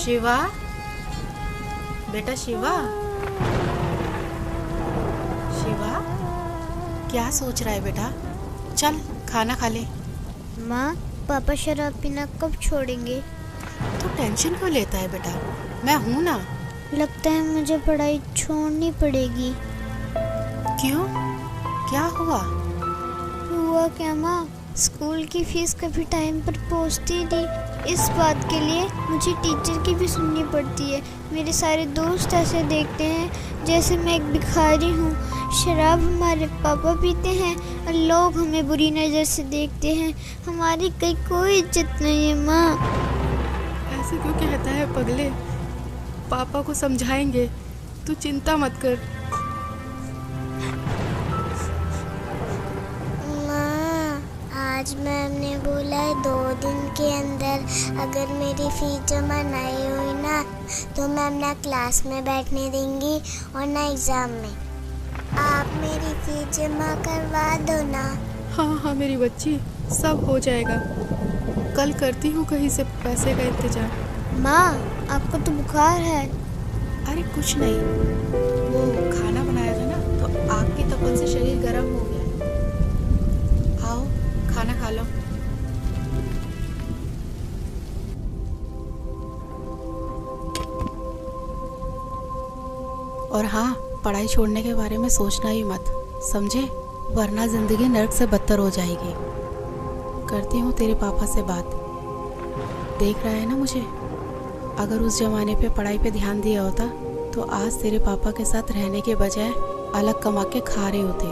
शिवा, बेटा शिवा, शिवा क्या सोच रहा है बेटा? चल खाना खा ले। माँ, पापा शराब पीना कब छोड़ेंगे? तू टेंशन क्यों लेता है बेटा, मैं हूं ना। लगता है मुझे पढ़ाई छोड़नी पड़ेगी। क्यों, क्या हुआ? हुआ क्या माँ, स्कूल की फीस कभी टाइम पर पहुंचती नहीं। इस बात के लिए मुझे टीचर की भी सुननी पड़ती है। मेरे सारे दोस्त ऐसे देखते हैं जैसे मैं एक भिखारी हूँ। शराब हमारे पापा पीते हैं और लोग हमें बुरी नज़र से देखते हैं। हमारी कहीं कोई इज्जत नहीं है माँ। ऐसे क्यों कहता है पगले? पापा को समझाएंगे, तू चिंता मत कर। आज मैम ने बोला है 2 दिन के अंदर अगर मेरी फीस जमा नहीं हुई ना तो मैम ना क्लास में बैठने देंगी और ना एग्ज़ाम में। आप मेरी फीस जमा करवा दो ना। हाँ हाँ मेरी बच्ची, सब हो जाएगा। कल करती हूँ कहीं से पैसे का इंतजाम। माँ, आपको तो बुखार है। अरे कुछ नहीं, वो खाना बनाया था ना तो आग की तपन से शरीर गर्म हो गया। आओ खाना खा लो। और हाँ, पढ़ाई छोड़ने के बारे में सोचना ही मत, समझे? वरना जिंदगी नर्क से बदतर हो जाएगी। करती हूँ तेरे पापा से बात। देख रहा है ना मुझे? अगर उस जमाने पे पढ़ाई पे ध्यान दिया होता तो आज तेरे पापा के साथ रहने के बजाय अलग कमा के खा रहे होते।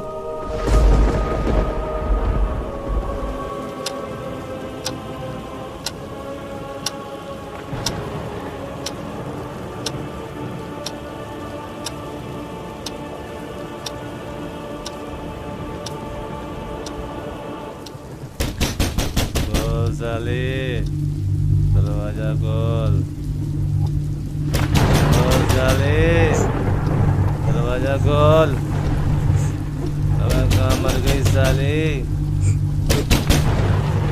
साले, दरवाजा खोल। साले, दरवाजा खोल। अबे कहाँ मर गई साली?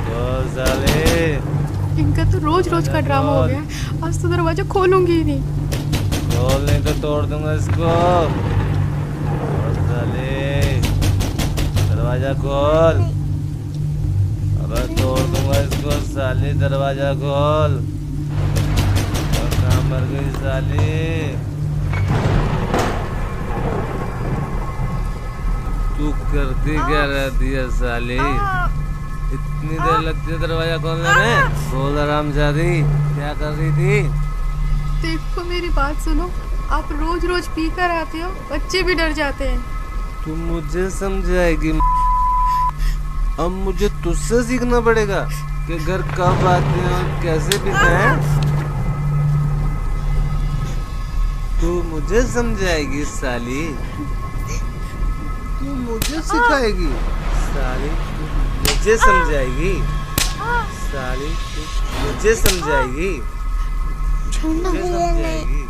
खोल साले। इनका तो रोज रोज का ड्रामा हो गया। आज तो दरवाजा खोलूंगी ही नहीं। खोल नहीं तो तोड़ दूंगा इसको। खोल साले, दरवाजा खोल। तोड़ दूंगा इसको साली, दरवाजा खोल। और कहाँ मर गई साली? तू करती क्या रहती है साली? इतनी देर लगती है दरवाजा खोलने में? बोल हरामजादी, क्या कर रही थी? देखो मेरी बात सुनो, आप रोज रोज पी कर आते हो, बच्चे भी डर जाते हैं। तू मुझे समझाएगी? अब मुझे तुझसे सीखना पड़ेगा कि घर कब आते हैं और कैसे पीते हैं। तू मुझे समझाएगी साली? तू मुझे सिखाएगी साली? तू मुझे समझाएगी साली? तू मुझे समझाएगी? मुझे समझाएगी?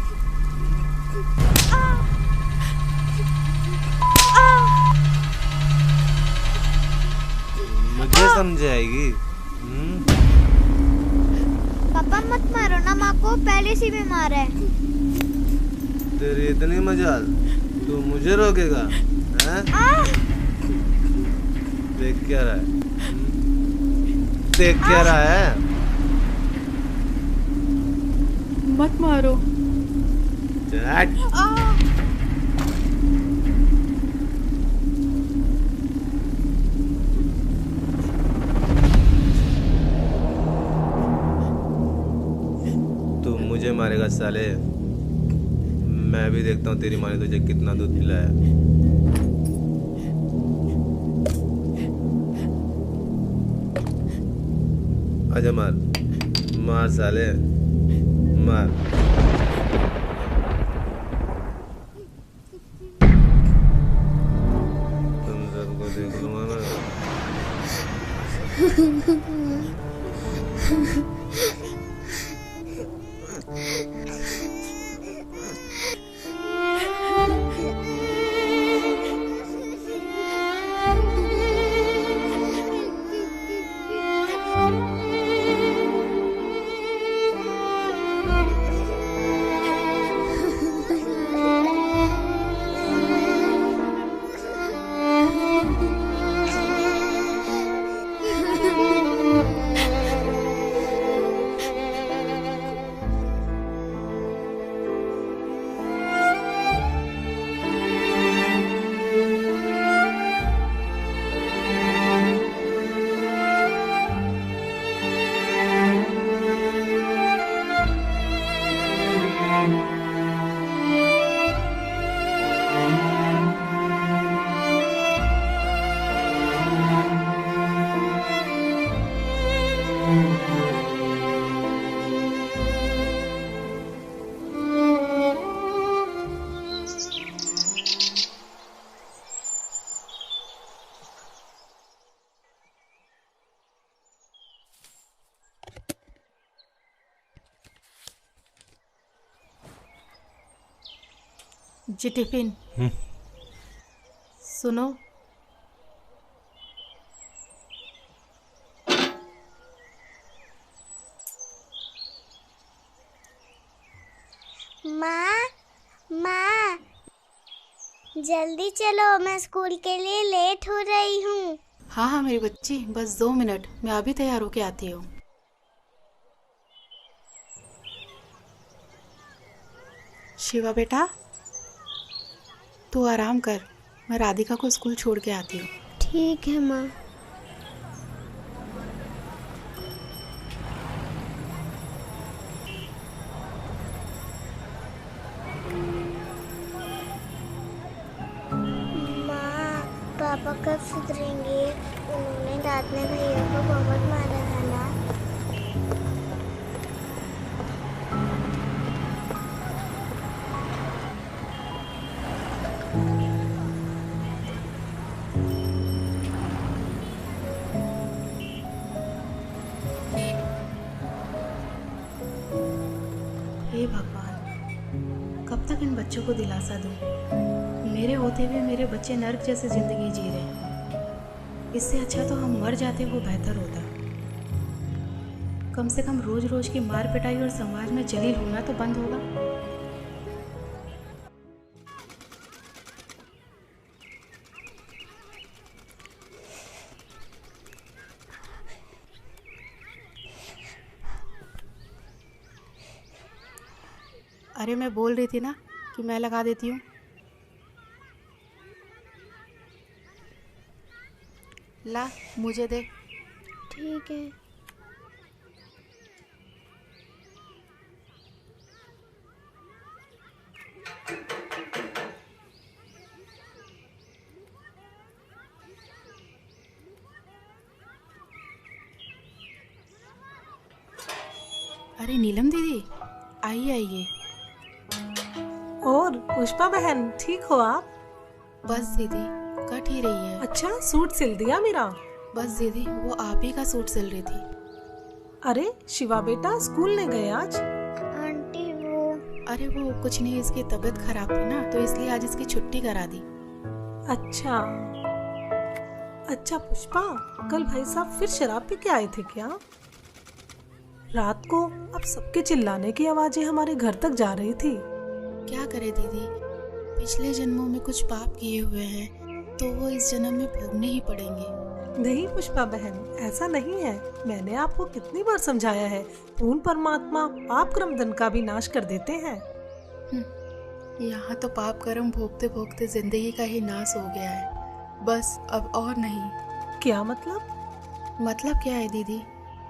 मुझे समझाएगी? पापा मत मारो ना माँ को, पहले से बीमार है। तेरी इतनी मजाल, तू मुझे रोकेगा? हैं? देख क्या रहा है? देख क्या रहा है? मत मारो। तू मुझे मारेगा साले? मैं भी देखता हूँ तेरी माँ ने तुझे कितना दूध पिलाया। आजा मार, मार साले, मार। तुम सबको देख लूंगा मैं। जी टिफिन। सुनो, माँ, माँ, जल्दी चलो, मैं स्कूल के लिए लेट हो रही हूँ। हाँ हाँ मेरी बच्ची, बस 2 मिनट, मैं अभी तैयार होके आती हूँ। शिवा बेटा, तू आराम कर, मैं राधिका को स्कूल छोड़ के आती हूँ। ठीक है माँ। माँ, पापा कब सुधरेंगे? उन्होंने रात में भैया को बहुत मारा था ना। हे भगवान, कब तक इन बच्चों को दिलासा दूँ? मेरे होते हुए मेरे बच्चे नर्क जैसी जिंदगी जी रहे हैं। इससे अच्छा तो हम मर जाते, वो बेहतर होता। कम से कम रोज रोज की मार पिटाई और समाज में जलील होना तो बंद होगा। अरे मैं बोल रही थी ना कि मैं लगा देती हूँ। ला, मुझे दे। ठीक है। अरे नीलम दीदी, आइए आइए। और पुष्पा बहन, ठीक हो आप? बस दीदी, कट ही रही है। अच्छा, सूट सिल दिया मेरा? बस दीदी, वो आप ही का सूट सिल रही थी। अरे शिवा बेटा स्कूल नहीं गए आज? आंटी वो अरे वो कुछ नहीं, इसकी तबीयत खराब थी ना, तो इसलिए आज इसकी छुट्टी करा दी। अच्छा अच्छा पुष्पा, कल भाई साहब फिर शराब पी के आए थे क्या? रात को अब सबके चिल्लाने की आवाजें हमारे घर तक जा रही थी। क्या करे दीदी, पिछले जन्मों में कुछ पाप किए हुए हैं तो वो इस जन्म में भोगने ही पड़ेंगे। नहीं पुष्पा बहन, ऐसा नहीं है। मैंने आपको कितनी बार समझाया है, पूर्ण परमात्मा पाप कर्म दंड का भी नाश कर देते हैं। यहाँ तो पाप कर्म भोगते भोगते जिंदगी का ही नाश हो गया है, बस अब और नहीं। क्या मतलब? मतलब क्या है दीदी,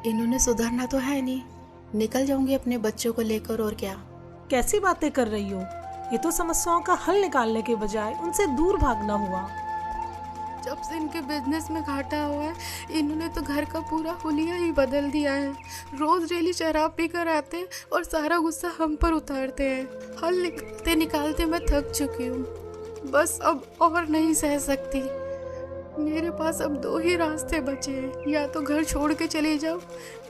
इन्होंने सुधरना तो है नहीं, निकल जाऊंगी अपने बच्चों को लेकर, और क्या। कैसी बातें कर रही हो? ये तो समस्याओं का हल निकालने के बजाय उनसे दूर भागना हुआ। जब से इनके बिजनेस में घाटा हुआ है, इन्होंने तो घर का पूरा हुलिया ही बदल दिया है। रोज डेली शराब पी कर आते हैं और सारा गुस्सा हम पर उतारते हैं। हल निकालते निकालते मैं थक चुकी हूँ, बस अब और नहीं सह सकती। मेरे पास अब 2 ही रास्ते बचे हैं, या तो घर छोड़ के चली जाऊँ,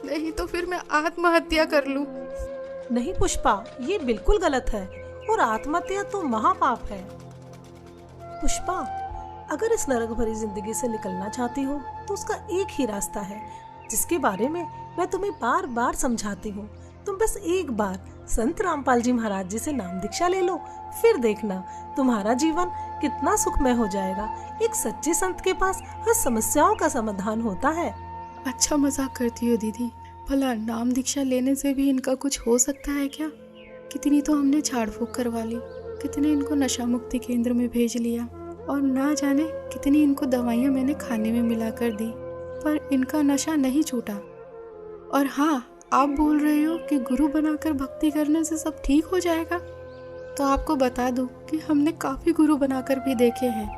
नहीं तो फिर मैं आत्महत्या कर लूँ। नहीं पुष्पा, ये बिल्कुल गलत है, और आत्महत्या तो महापाप है। पुष्पा, अगर इस नरक भरी जिंदगी से निकलना चाहती हो तो उसका एक ही रास्ता है, जिसके बारे में मैं तुम्हें बार बार समझाती हूँ। तुम बस एक बार संत रामपाल जी महाराज जी से नाम दीक्षा ले लो, फिर देखना तुम्हारा जीवन कितना सुखमय हो जाएगा। एक सच्चे संत के पास हर समस्याओं का समाधान होता है। अच्छा मजाक करती हो दीदी, भला नाम दीक्षा लेने से भी इनका कुछ हो सकता है क्या? कितनी तो हमने झाड़ फूक करवा ली, कितने इनको नशा मुक्ति केंद्र में भेज लिया, और ना जाने कितनी इनको दवाइयाँ मैंने खाने में मिला कर दी, पर इनका नशा नहीं छूटा। और हाँ, आप बोल रहे हो कि गुरु बनाकर भक्ति करने से सब ठीक हो जाएगा, तो आपको बता दूं कि हमने काफ़ी गुरु बनाकर भी देखे हैं,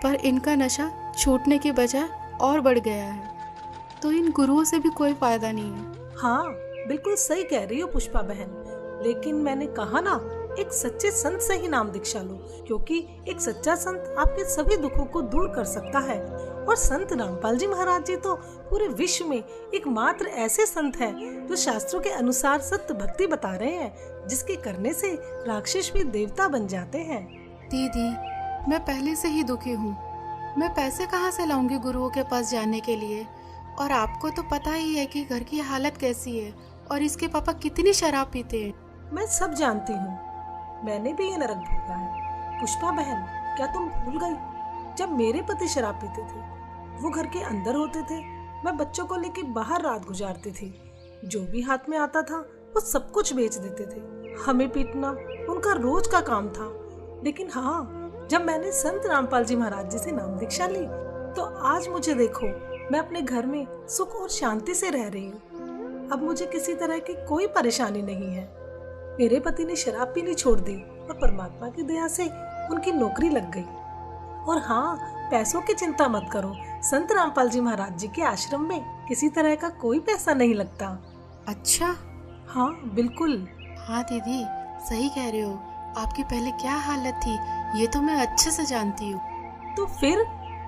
पर इनका नशा छूटने के बजाय और बढ़ गया है, तो इन गुरुओं से भी कोई फायदा नहीं है। हाँ बिल्कुल सही कह रही हो पुष्पा बहन, लेकिन मैंने कहा ना, एक सच्चे संत से ही नाम दीक्षा लो, क्योंकि एक सच्चा संत आपके सभी दुखों को दूर कर सकता है। और संत रामपाल जी महाराज जी तो पूरे विश्व में एकमात्र ऐसे संत हैं जो शास्त्रों के अनुसार सत्य भक्ति बता रहे हैं, जिसके करने से राक्षस भी देवता बन जाते हैं। दीदी, मैं पहले से ही दुखी हूँ। मैं पैसे कहाँ से लाऊंगी गुरुओं के पास जाने के लिए? और आपको तो पता ही है कि घर की हालत कैसी है और इसके पापा कितनी शराब पीते हैं। मैं सब जानती हूँ, मैंने भी ये नरक भोगा है। पुष्पा बहन, क्या तुम भूल गई जब मेरे पति शराब पीते थे? वो घर के अंदर होते थे, मैं बच्चों को लेके बाहर रात गुजारती थी। जो भी हाथ में आता था वो सब कुछ बेच देते थे। हमें पीटना उनका रोज का काम था। लेकिन हाँ, जब मैंने संत रामपाल जी महाराज जी से नाम दीक्षा ली तो आज मुझे देखो, मैं अपने घर में सुख और शांति से रह रही हूँ। अब मुझे किसी तरह की कोई परेशानी नहीं है। मेरे पति ने शराब पीनी छोड़ दी और परमात्मा की दया से उनकी नौकरी लग गई। और हाँ, पैसों की चिंता मत करो, संत रामपाल जी महाराज जी के आश्रम में किसी तरह का कोई पैसा नहीं लगता। अच्छा? हाँ बिल्कुल। हाँ दीदी, सही कह रहे हो। आपकी पहले क्या हालत थी ये तो मैं अच्छे से जानती हूँ। तो फिर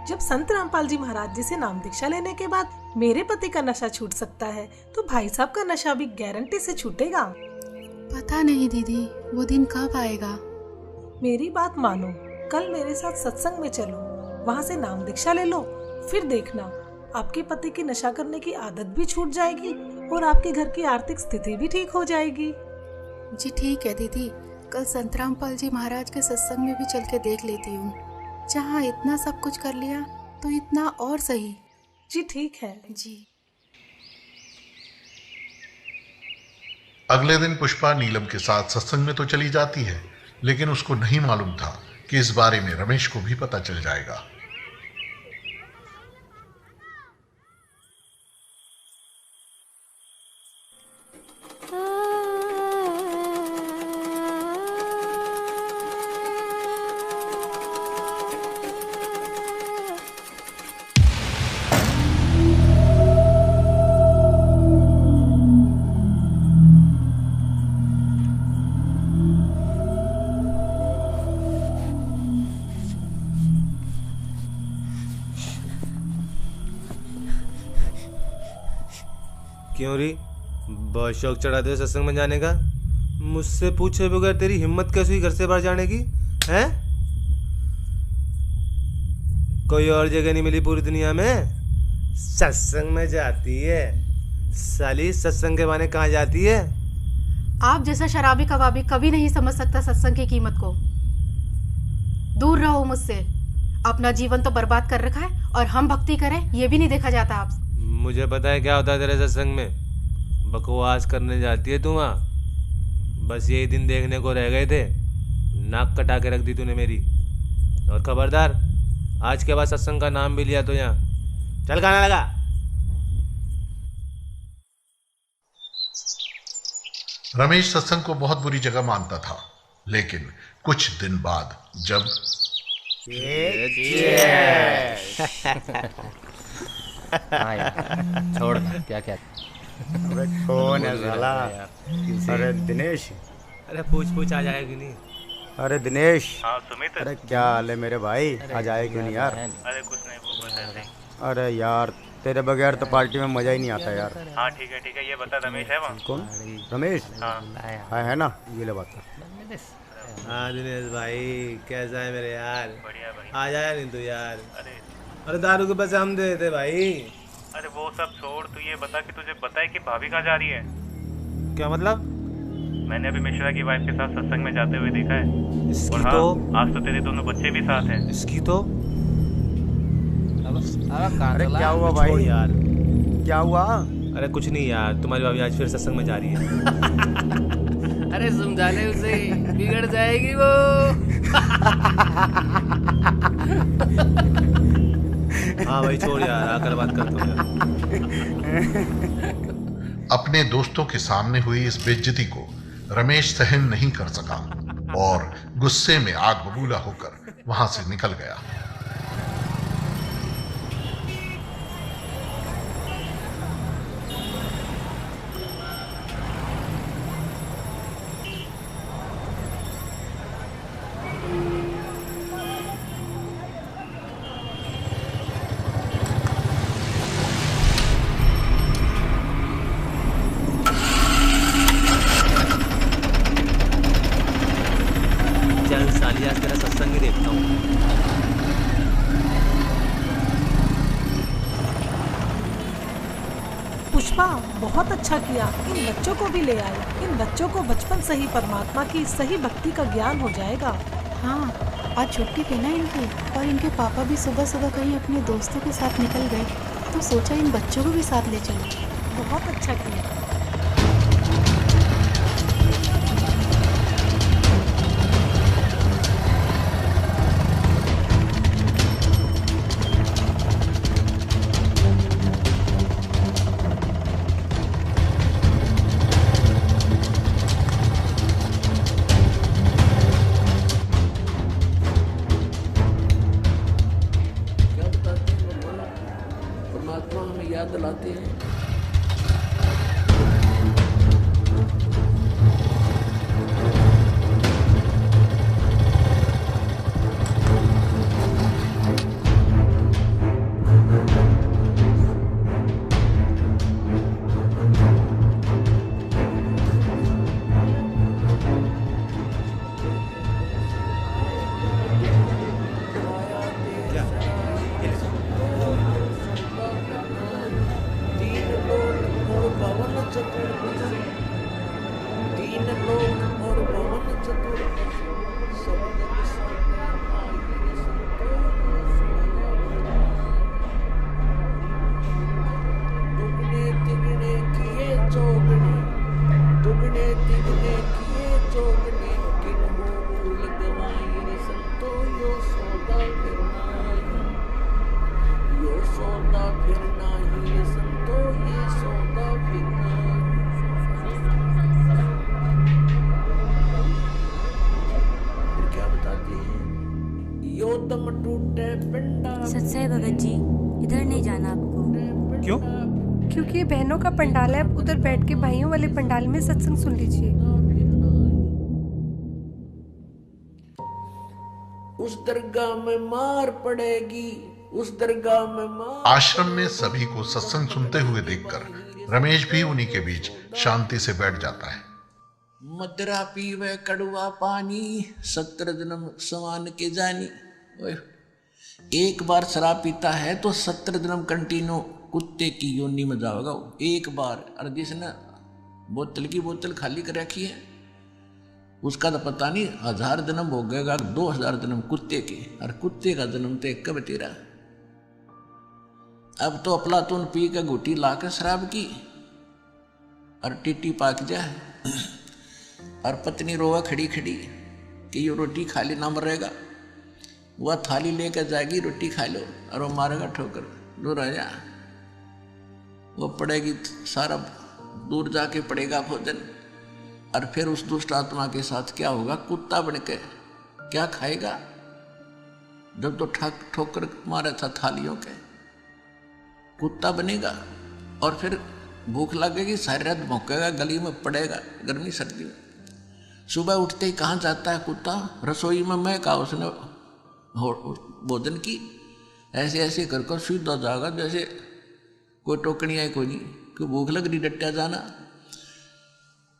जब संत रामपाल जी महाराज जी से नाम दीक्षा लेने के बाद मेरे पति का नशा छूट सकता है तो भाई साहब का नशा भी गारंटी से छूटेगा। पता नहीं दीदी, वो दिन कब आएगा। मेरी बात मानो, कल मेरे साथ सत्संग में चलो, वहाँ से नाम दीक्षा ले लो। फिर देखना, आपके पति की नशा करने की आदत भी छूट जाएगी और आपके घर की आर्थिक स्थिति भी ठीक हो जाएगी। जी ठीक है दीदी, कल संत रामपाल जी महाराज के सत्संग में भी चल के देख लेती हूँ। जहाँ इतना सब कुछ कर लिया तो इतना और सही। जी ठीक है जी। अगले दिन पुष्पा नीलम के साथ सत्संग में तो चली जाती है, लेकिन उसको नहीं मालूम था कि इस बारे में रमेश को भी पता चल जाएगा। क्यों री, बहुत शौक चढ़ा दे सत्संग में जाने का? मुझसे पूछे बगैर तेरी हिम्मत कैसे हुई घर से बाहर जाने की? हैं? कोई और जगह नहीं मिली पूरी दुनिया में? सत्संग में जाती है साली, सत्संग के बहाने कहाँ जाती है? आप जैसा शराबी कबाबी कभी नहीं समझ सकता सत्संग की कीमत को। दूर रहो मुझसे। अपना जीवन तो बर्बाद कर रखा है और हम भक्ति करें ये भी नहीं देखा जाता आपसे। मुझे पता है क्या होता है तेरे सत्संग में। बकवास करने जाती है तू वहाँ। बस यही दिन देखने को रह गए थे, नाक कटा के रख दी तूने मेरी। और खबरदार, आज के बाद सत्संग का नाम भी लिया तो यहाँ चल खाना लगा। रमेश सत्संग को बहुत बुरी जगह मानता था, लेकिन कुछ दिन बाद जब छोड़ क्या क्या। अरे कौन है साला? अरे दिनेश। अरे पूछ आ जाएगा कि नहीं? अरे दिनेश। हाँ सुमित। अरे क्या हाल है मेरे भाई? आ जाए क्यों नहीं यार? अरे कुछ नहीं, वो बस ऐसे ही। अरे यार तेरे बगैर तो पार्टी में मजा ही नहीं आता यार। हाँ ठीक है, ये बता रमेश है वहाँ? कौन? रमेश? हाँ है ना, ये ले बात। हाँ दिनेश भाई, कैसा है मेरे यार? बढ़िया भाई। आ जाया नहीं तू यार? अरे दारू के पैसे हम दे देते भाई। अरे वो सब छोड़, तू ये बता कि तुझे पता है कि भाभी कहाँ जा रही है? क्या मतलब? मैंने अभी मिश्रा की वाइफ के साथ सत्संग में जाते हुए देखा है। इसकी और हाँ, तो आज तो तेरे दोनों बच्चे भी साथ हैं। इसकी तो अरे क्या हुआ भाई? यार क्या हुआ? अरे कुछ नहीं यार, तुम्हारी भाभी आज फिर सत्संग में जा रही है। अरे समझा ले उसे, बिगड़ जाएगी वो। हाँ भाई छोड़ यार, आकर बात करता हूँ यार। अपने दोस्तों के सामने हुई इस बेइज्जती को रमेश सहन नहीं कर सका और गुस्से में आग बबूला होकर वहां से निकल गया। पुष्पा, बहुत अच्छा किया, इन बच्चों को भी ले आई। इन बच्चों को बचपन से ही परमात्मा की सही भक्ति का ज्ञान हो जाएगा। हाँ, आज छुट्टी थी ना इनकी, और इनके पापा भी सुबह सुबह कहीं अपने दोस्तों के साथ निकल गए, तो सोचा इन बच्चों को भी साथ ले चलो। बहुत अच्छा किया। परमात्मा हमें याद दिलाते हैं। सच है भगत जी, इधर नहीं जाना आपको। क्यों? क्योंकि ये बहनों का पंडाल है, आप उधर बैठ के भाइयों वाले पंडाल में सत्संग सुन लीजिए। उस दरगाह में मार पड़ेगी, उस दरगाह में मार। आश्रम में सभी को सत्संग सुनते हुए देखकर रमेश भी उन्हीं के बीच शांति से बैठ जाता है। मदरा पीवे कड़वा पानी, 17 जन्म समान के जानी। एक बार शराब पीता है तो 17 जन्म कंटिन्यू कुत्ते की योनि में जाओगा एक बार। और जिसने बोतल की बोतल खाली कर रखी है उसका तो पता नहीं 1000 जन्म हो गएगा, 2000 जन्म कुत्ते के। और कुत्ते का जन्म तो कब तेरा। अब तो अफलातून पी के घुटी ला के शराब की और टिट्टी पाक जाए और पत्नी रोवा खड़ी खड़ी कि ये रोटी खा लेना मरेगा। वह थाली लेकर जाएगी, रोटी खा लो, और वो मारेगा ठोकर, दूर आ जा। वो पड़ेगी सारा दूर जाके पड़ेगा भोजन। और फिर उस दुष्ट आत्मा के साथ क्या होगा, कुत्ता बन के क्या खाएगा। जब तो ठोकर मारा था थालियों के, कुत्ता बनेगा। और फिर भूख लगेगी, सारी रात भौंकेगा, गली में पड़ेगा गर्मी सर्दी में। सुबह उठते ही कहाँ जाता है कुत्ता, रसोई में। मैं कहा उसने भोजन की, ऐसे ऐसे कर कर सीधा जाएगा जैसे कोई टोकनी है कोई नहीं, कि भूख लग रही डट्टा जाना।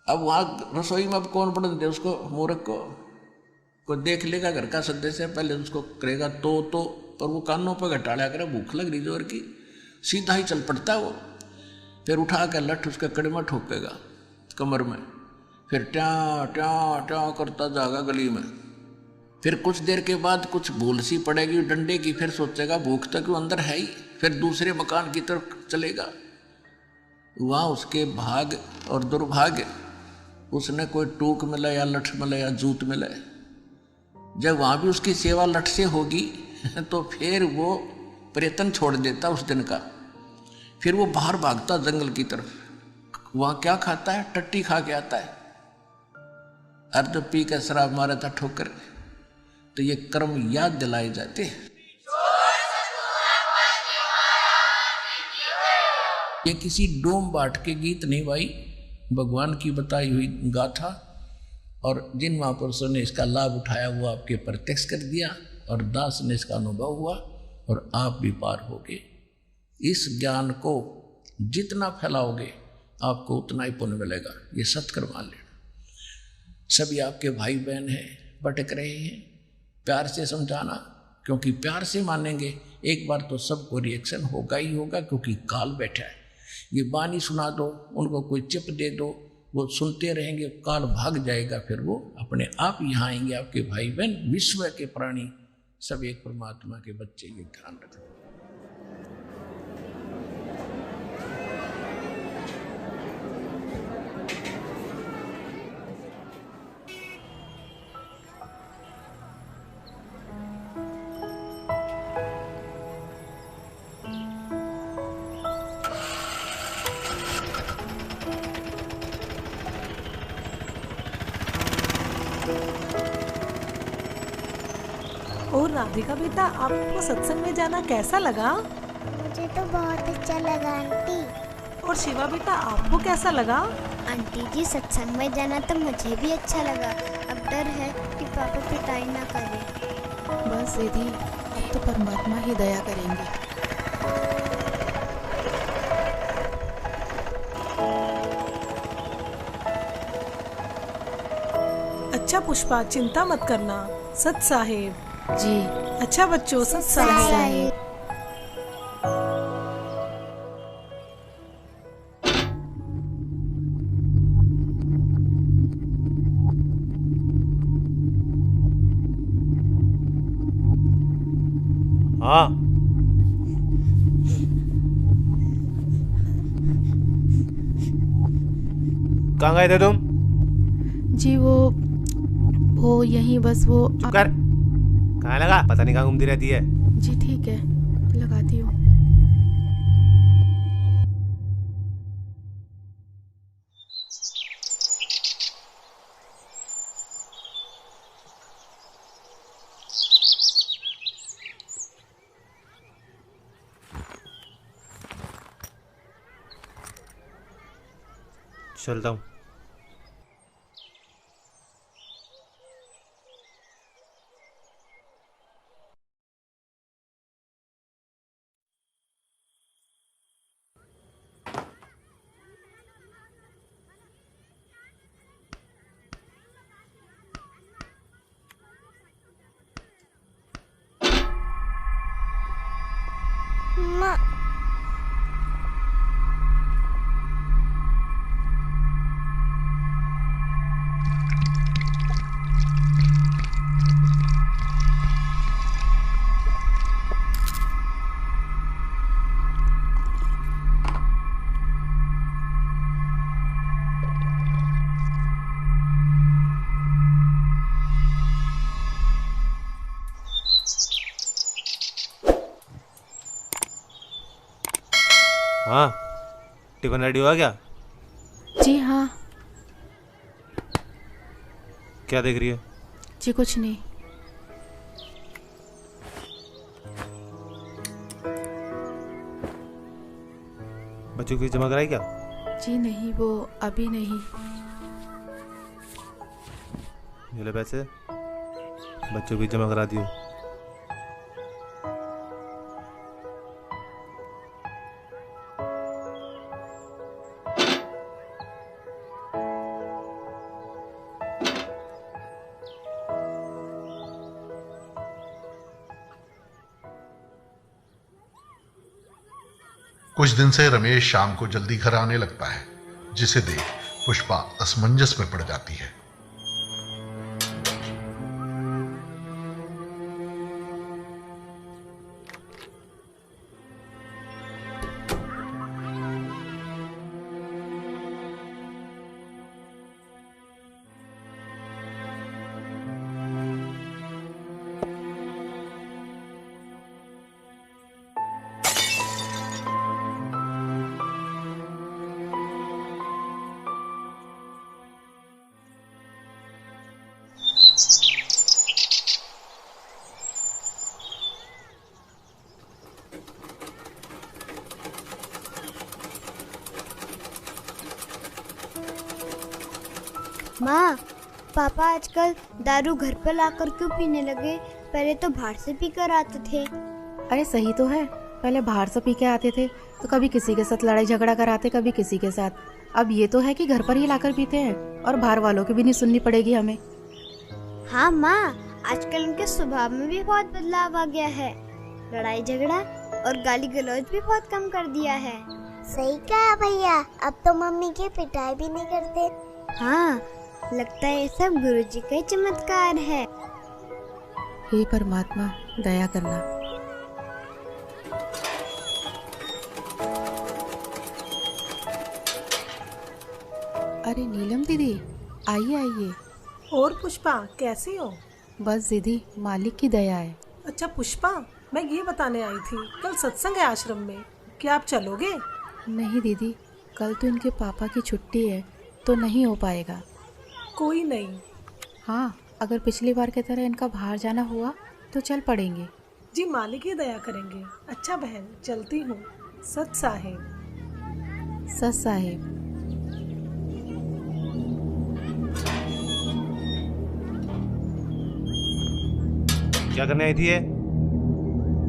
अब वहाँ रसोई में अब कौन पढ़ दे उसको, मूर्ख को। कोई देख लेगा घर का सदस्य, पहले उसको करेगा तो पर वो कानों पर घटाड़ा करे, भूख लग रही जोर की, सीधा ही चल पड़ता है वो। फिर उठा कर लठ उसके कड़े में ठोकेगा कमर में, फिर ट्या ट्या ट्या करता जाएगा गली में। फिर कुछ देर के बाद कुछ भूल सी पड़ेगी डंडे की, फिर सोचेगा भूख तक वो अंदर है ही, फिर दूसरे मकान की तरफ चलेगा। वहाँ उसके भाग और दुर्भाग्य, उसने कोई टूक मिला या लठ मिला या जूत मिला। जब वहाँ भी उसकी सेवा लठ से होगी तो फिर वो प्रयत्न छोड़ देता उस दिन का। फिर वो बाहर भागता जंगल की तरफ। वहाँ क्या खाता है, टट्टी खा के आता है। अर्ध पी के शराब मारा था ठोकर। तो ये कर्म याद दिलाए जाते हैं। ये किसी डोम बाट के गीत नहीं भाई, भगवान की बताई हुई गाथा। और जिन महापुरुषों ने इसका लाभ उठाया वो आपके प्रत्यक्ष कर दिया, और दास ने इसका अनुभव हुआ, और आप भी पार हो गए। इस ज्ञान को जितना फैलाओगे आपको उतना ही पुण्य मिलेगा। ये सत्कर्म मान लेना। सभी आपके भाई बहन हैं, भटक रहे हैं, प्यार से समझाना, क्योंकि प्यार से मानेंगे एक बार तो सबको रिएक्शन होगा ही होगा, क्योंकि काल बैठा है। ये बानी सुना दो, उनको कोई चिप दे दो, वो सुनते रहेंगे, काल भाग जाएगा, फिर वो अपने आप यहाँ आएंगे। आपके भाई बहन विश्व के प्राणी सब एक परमात्मा के बच्चे, ये ध्यान रखना। और राधिका बेटा, आपको सत्संग में जाना कैसा लगा? मुझे तो बहुत अच्छा लगा आंटी। और शिवा बेटा, आपको कैसा लगा? आंटी जी, सत्संग में जाना तो मुझे भी अच्छा लगा। अब डर है कि पापा पिटाई ना करे। बस दीदी, अब तो परमात्मा ही दया करेंगे। अच्छा पुष्पा, चिंता मत करना। सत साहेब जी। अच्छा बच्चों, सत साहेब। हाँ, कहाँ गए थे तुम? जी वो यहीं बस वो। चुप कर। कहाँ लगा? पता नहीं कहाँ घूमती रहती है। जी ठीक है, लगाती हूँ। चलता हूँ। माँ, हाँ, टिफिन रेडी हुआ क्या? जी हाँ। क्या देख रही है? जी कुछ नहीं। बच्चों की फीस जमा कराई क्या? जी नहीं, वो अभी नहीं। ये ले पैसे, बच्चों की फीस जमा करा दियो। कुछ दिन से रमेश शाम को जल्दी घर आने लगता है, जिसे देख पुष्पा असमंजस में पड़ जाती है। माँ, पापा आजकल दारू घर पर लाकर क्यों पीने लगे? पहले तो बाहर से पीकर आते थे। अरे सही तो है, पहले बाहर से पी के आते थे तो कभी किसी के साथ लड़ाई झगड़ा कराते, कभी किसी के साथ। अब ये तो है कि घर पर ही लाकर पीते हैं और बाहर वालों की भी नहीं सुननी पड़ेगी हमें। हाँ माँ, आजकल उनके स्वभाव में भी बहुत बदलाव आ गया है। लड़ाई झगड़ा और गाली गलौज भी बहुत कम कर दिया है। सही कहा भैया, अब तो मम्मी की पिटाई भी नहीं करते। हाँ, लगता है ये सब गुरुजी का ही चमत्कार है। हे परमात्मा, दया करना। अरे नीलम दीदी, आइए आइए। और पुष्पा कैसी हो? बस दीदी, मालिक की दया है। अच्छा पुष्पा, मैं ये बताने आई थी, कल सत्संग है आश्रम में, क्या आप चलोगे? नहीं दीदी, कल तो इनके पापा की छुट्टी है तो नहीं हो पाएगा। कोई नहीं। हाँ, अगर पिछली बार की तरह इनका बाहर जाना हुआ तो चल पड़ेंगे। जी मालिक ही दया करेंगे। अच्छा बहन, चलती हूँ। सत साहेब। सत साहेब। क्या करने आई थी ये?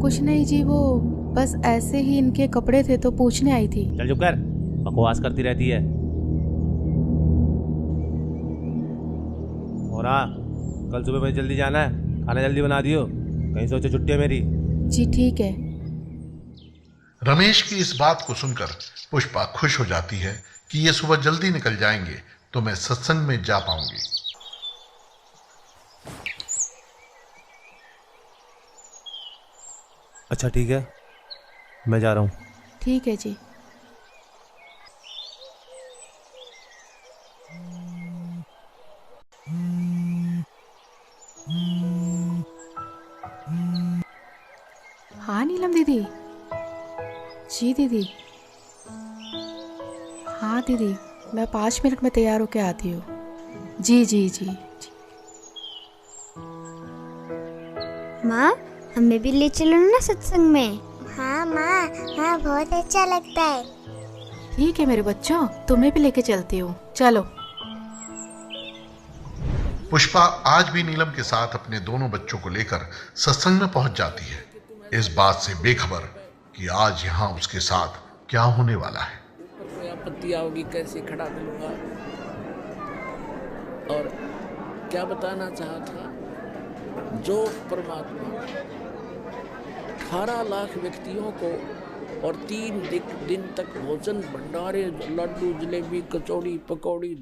कुछ नहीं जी, वो बस ऐसे ही इनके कपड़े थे तो पूछने आई थी। चल चुप कर, बकवास करती रहती है। और हाँ, कल सुबह मुझे जल्दी जाना है, खाना जल्दी बना दियो, कहीं सोचो छुट्टी है मेरी। जी ठीक है। रमेश की इस बात को सुनकर पुष्पा खुश हो जाती है कि ये सुबह जल्दी निकल जाएंगे तो मैं सत्संग में जा पाऊंगी। अच्छा ठीक है, मैं जा रहा हूँ। ठीक है जी। हाँ नीलम दीदी। जी दीदी। हाँ दीदी, मैं 5 मिनट में तैयार होके आती हूँ। जी जी जी। माँ, हमें भी ले चलो ना सत्संग में। हाँ माँ, हाँ बहुत अच्छा लगता है। ठीक है मेरे बच्चों, तुम्हें भी लेके चलती हूँ, चलो। पुष्पा आज भी नीलम के साथ अपने दोनों बच्चों को लेकर सत्संग में पहुंच जाती है, इस बात से बेखबर कि आज यहाँ उसके साथ क्या होने वाला है। कोई आपत्ति आओगी कैसे खड़ा करूंगा। और क्या बताना चाहा था, जो परमात्मा 18 लाख व्यक्तियों को और 3 दिन तक भोजन भंडारे, लड्डू, जलेबी, कचौड़ी, पकौड़ी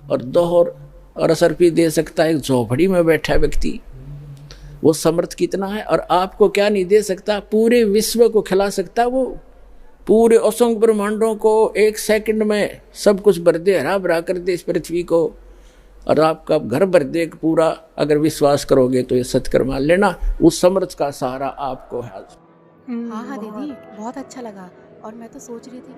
और दोहर और असरपी दे सकता है एक झोपड़ी में बैठा व्यक्ति, वो समर्थ कितना है। और आपको क्या नहीं दे सकता, पूरे विश्व को खिला सकता, वो पूरे असंख्य ब्रह्मांडों को 1 सेकंड में सब कुछ भर दे, हरा भरा कर दे इस पृथ्वी को, और आपका घर भर दे पूरा। अगर विश्वास करोगे तो ये सत्कर मान लेना, उस समर्थ का सहारा आपको है। हाँ हाँ दीदी, बहुत अच्छा लगा। और मैं तो सोच रही थी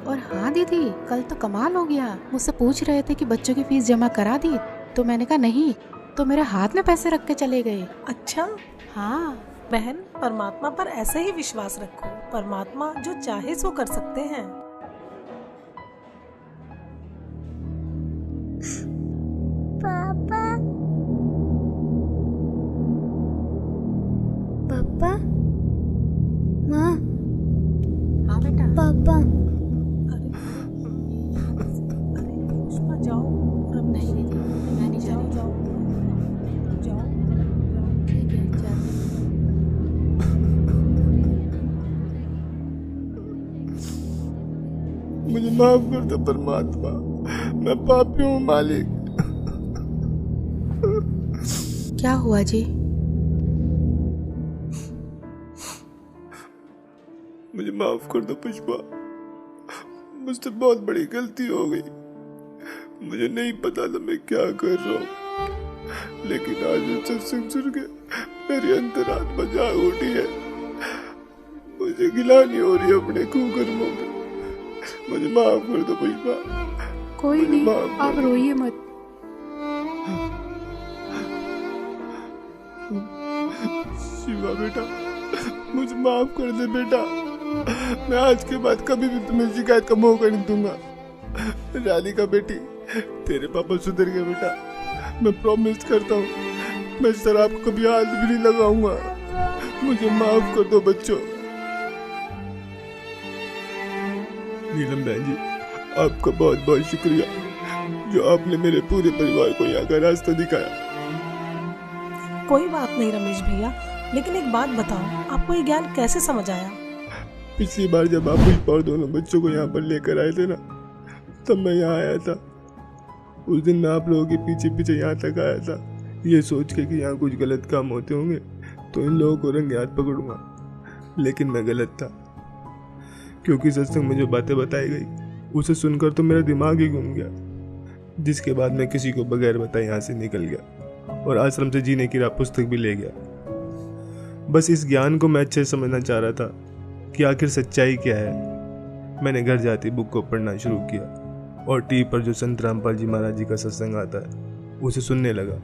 और हाँ दीदी, कल तो कमाल हो गया। मुझसे पूछ रहे थे कि बच्चों की फीस जमा करा दी, तो मैंने कहा नहीं, तो मेरे हाथ में पैसे रख के चले गए। अच्छा हाँ बहन, परमात्मा पर ऐसे ही विश्वास रखो, परमात्मा जो चाहे सो कर सकते हैं। पापा, पापा, माँ। हाँ बेटा। पापा। अरे पुष्पा जाओ। नहीं दीदी, मैं नहीं जा रही। जाओ जाओ। ठीक है, जाती हूँ। मुझे माफ कर दो परमात्मा, मैं पापी हूँ मालिक। क्या हुआ जी? मुझे माफ कर दो पुष्पा, मुझसे बहुत बड़ी गलती हो गई। मुझे नहीं पता था मैं क्या कर रहा हूँ, लेकिन आज ये सत्संग सुन के मेरी अंतरात्मा जाग उठी है। मुझे गिलानी हो रही है अपने कुकर्मों में। मुझे माफ कर दो पुष्पा। कोई नहीं, आप रोइए मत। शिवा बेटा, मुझे माफ कर दे बेटा। मैं आज के बाद कभी भी तुम्हें शिकायत का मौका नहीं दूंगा। राधिका बेटी, तेरे पापा सुधर गए बेटा, मैं प्रॉमिस करता हूँ मैं शराब को कभी हाथ भी नहीं लगाऊंगा। मुझे माफ कर दो बच्चों। नीलम बहन जी, आपका बहुत बहुत शुक्रिया जो आपने मेरे पूरे परिवार को यहाँ का रास्ता दिखाया। कोई बात नहीं रमेश भैया, लेकिन एक बात बताओ, आपको ये ज्ञान कैसे समझ आया? पिछली बार जब आप पुष्पा और दोनों बच्चों को यहाँ पर लेकर आए थे ना, तब मैं यहाँ आया था। उस दिन मैं आप लोगों के पीछे पीछे यहाँ तक आया था, ये सोच के कि यहाँ कुछ गलत काम होते होंगे तो इन लोगों को रंगे हाथ पकड़ूंगा। लेकिन मैं गलत था, क्योंकि सत्संग में जो बातें बताई गई उसे सुनकर तो मेरा दिमाग ही घूम गया, जिसके बाद मैं किसी को बगैर बताए यहाँ से निकल गया और आश्रम से जीने की राह पुस्तक भी ले गया। बस इस ज्ञान को मैं अच्छे से समझना चाह रहा था कि आखिर सच्चाई क्या है। मैंने घर जाते बुक को पढ़ना शुरू किया और टीवी पर जो संत रामपाल जी महाराज जी का सत्संग आता है उसे सुनने लगा।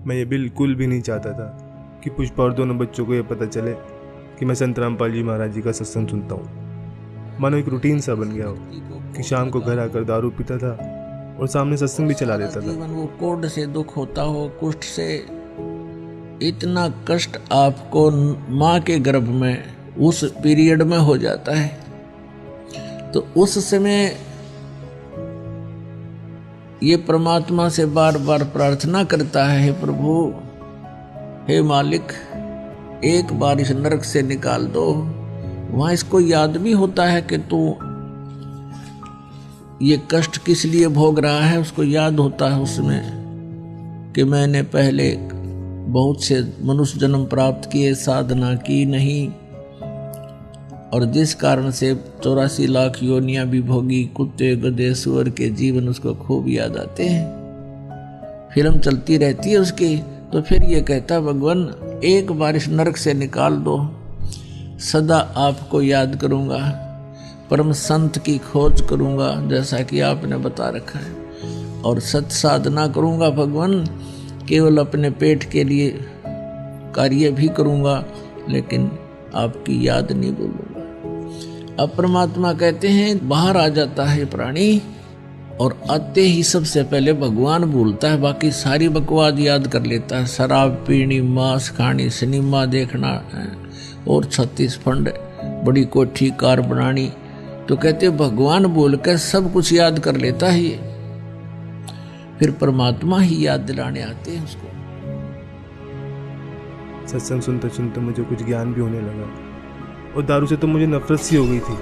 मैं ये बिल्कुल भी नहीं चाहता था कि पुष्पा और दोनों बच्चों को ये पता चले कि मैं संत रामपाल जी महाराज जी का सत्संग सुनता हूँ। मानो एक रूटीन सा बन गया हो कि शाम को घर आकर दारू पीता था और सामने सत्संग भी चला देता था। जीवन वो कोढ़ से दुख होता हो, कुष्ठ से, इतना कष्ट आपको माँ के गर्भ में उस पीरियड में हो जाता है। तो उस समय ये परमात्मा से बार बार प्रार्थना करता है, हे प्रभु, हे मालिक, एक बार इस नरक से निकाल दो। वहां इसको याद भी होता है कि तू ये कष्ट किस लिए भोग रहा है। उसको याद होता है उसमें कि मैंने पहले बहुत से मनुष्य जन्म प्राप्त किए, साधना की नहीं, और जिस कारण से 84 लाख योनियां भी भोगी, कुत्ते गधे सुअर के जीवन उसको खूब याद आते हैं। फिल्म चलती रहती है उसकी। तो फिर ये कहता, भगवान एक बार इस नरक से निकाल दो, सदा आपको याद करूंगा, परम संत की खोज करूंगा जैसा कि आपने बता रखा है, और सत साधना करूंगा भगवान, केवल अपने पेट के लिए कार्य भी करूंगा लेकिन आपकी याद नहीं भूलूंगा। अब परमात्मा कहते हैं बाहर आ जाता है प्राणी और आते ही सबसे पहले भगवान भूलता है, बाकी सारी बकवाद याद कर लेता है। शराब पीनी, मांस खानी, सिनेमा देखना और 36 फंड, बड़ी कोठी कार बनानी। तो कहते भगवान बोल कर सब कुछ याद कर लेता है ये। फिर परमात्मा ही याद दिलाने आते हैं उसको। सत्संग सुनते सुनते मुझे कुछ ज्ञान भी होने लगा और दारू से तो मुझे नफरत सी हो गई थी।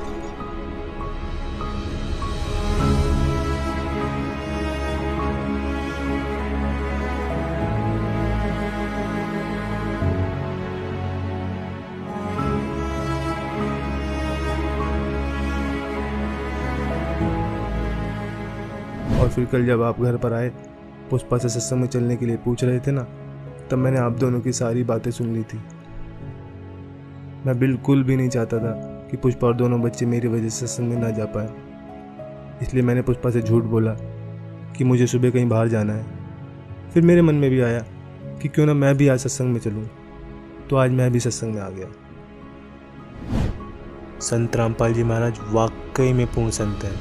और फिर कल जब आप घर पर आए, पुष्पा से सत्संग में चलने के लिए पूछ रहे थे ना, तब मैंने आप दोनों की सारी बातें सुन ली थी। मैं बिल्कुल भी नहीं चाहता था कि पुष्पा और दोनों बच्चे मेरी वजह से सत्संग में ना जा पाए, इसलिए मैंने पुष्पा से झूठ बोला कि मुझे सुबह कहीं बाहर जाना है। फिर मेरे मन में भी आया कि क्यों ना मैं भी आज सत्संग में चलूं, तो आज मैं भी सत्संग में आ गया। संत रामपाल जी महाराज वाकई में पूर्ण संत हैं,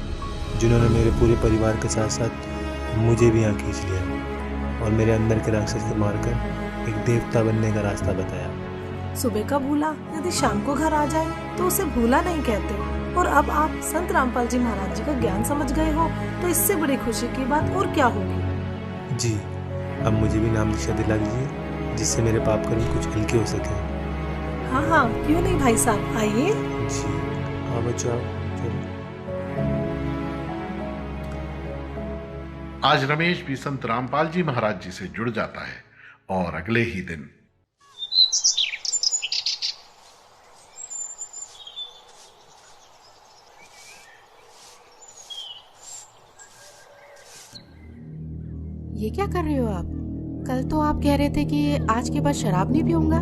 जिन्होंने मेरे पूरे परिवार के साथ साथ मुझे भी यहाँ खींच लिया और मेरे अंदर के राक्षस को मारकर एक देवता बनने का रास्ता बताया। सुबह का भूला यदि शाम को घर आ जाए तो उसे भूला नहीं कहते। और अब आप संत रामपाल जी महाराज जी का ज्ञान समझ गए हो, तो इससे बड़ी खुशी की बात और क्या होगी। जी, अब मुझे भी नाम दीक्षा दिला दीजिए, जिससे मेरे पाप कर्म कुछ हल्के हो सके। हाँ हाँ, क्यों नहीं भाई साहब, आइए। जी हाँ बच्चों, आज रमेश भी संत रामपाल जी महाराज जी से जुड़ जाता है और अगले ही दिन ये क्या कर रहे हो आप? कल तो आप कह रहे थे कि आज के बाद शराब नहीं पीऊंगा।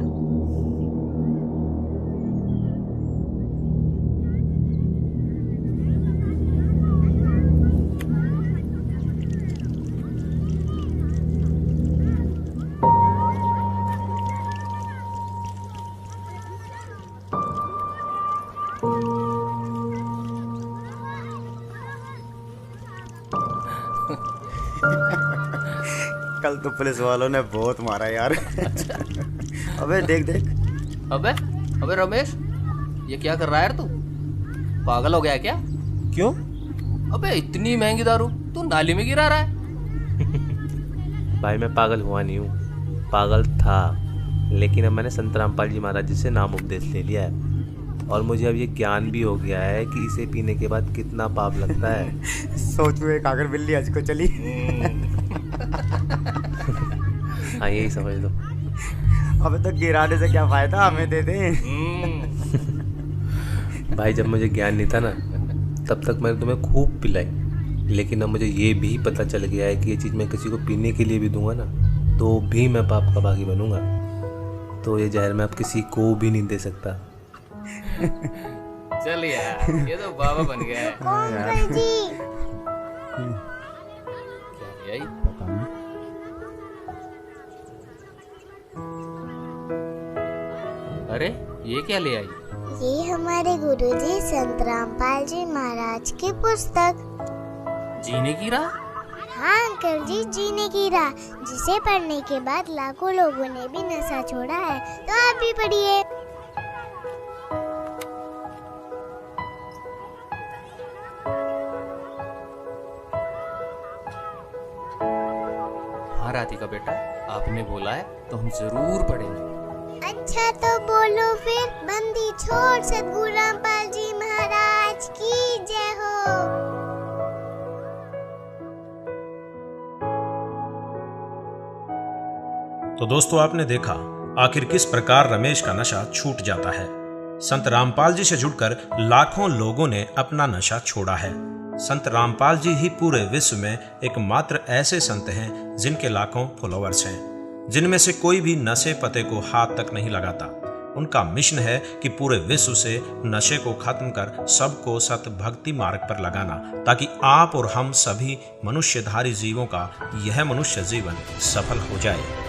कल तो पुलिस वालों ने बहुत मारा यार। अबे देख देख। अबे रमेश, ये क्या कर रहा है यार तू? पागल हो गया क्या? क्यों? अबे इतनी महंगी दारू तू नाली में गिरा रहा है। भाई मैं पागल हुआ नहीं हूँ, पागल था, लेकिन अब मैंने संत रामपाल जी महाराज जी से नाम उपदेश ले लिया है। और मुझे अब ये ज्ञान भी हो गया है कि इसे पीने के बाद कितना पाप लगता है। सोचो एक आकर बिल्ली आज को चली। हाँ यही समझ लो। अबे तो गिराने से क्या फायदा, हमें दे दे। भाई जब मुझे ज्ञान नहीं था ना तब तक मैंने तुम्हें खूब पिलाई, लेकिन अब मुझे ये भी पता चल गया है कि ये चीज़ मैं किसी को पीने के लिए भी दूंगा ना तो भी मैं पाप का भागी बनूंगा। तो ये जहर मैं अब किसी को भी नहीं दे सकता। चल यार ये तो बाबा बन गया है। अंकल जी क्या यही? अरे ये क्या ले आई? ये हमारे गुरुजी संत रामपाल जी महाराज की पुस्तक। जीने की राह? हाँ अंकल जी, जीने की राह, जिसे पढ़ने के बाद लाखों लोगों ने भी नशा छोड़ा है। तो आप भी पढ़िए। हाँ राधिका बेटा, आपने बोला है तो हम जरूर पढ़ेंगे। अच्छा तो बोलो फिर। बंदी छोड़ सतगुरु रामपाल जी महाराज की जय हो। तो दोस्तों आपने देखा आखिर किस प्रकार रमेश का नशा छूट जाता है। संत रामपाल जी से जुड़कर लाखों लोगों ने अपना नशा छोड़ा है। संत रामपाल जी ही पूरे विश्व में एकमात्र ऐसे संत हैं जिनके लाखों फॉलोअर्स हैं, जिनमें से कोई भी नशे पते को हाथ तक नहीं लगाता। उनका मिशन है कि पूरे विश्व से नशे को खत्म कर सबको सत भक्ति मार्ग पर लगाना, ताकि आप और हम सभी मनुष्यधारी जीवों का यह मनुष्य जीवन सफल हो जाए।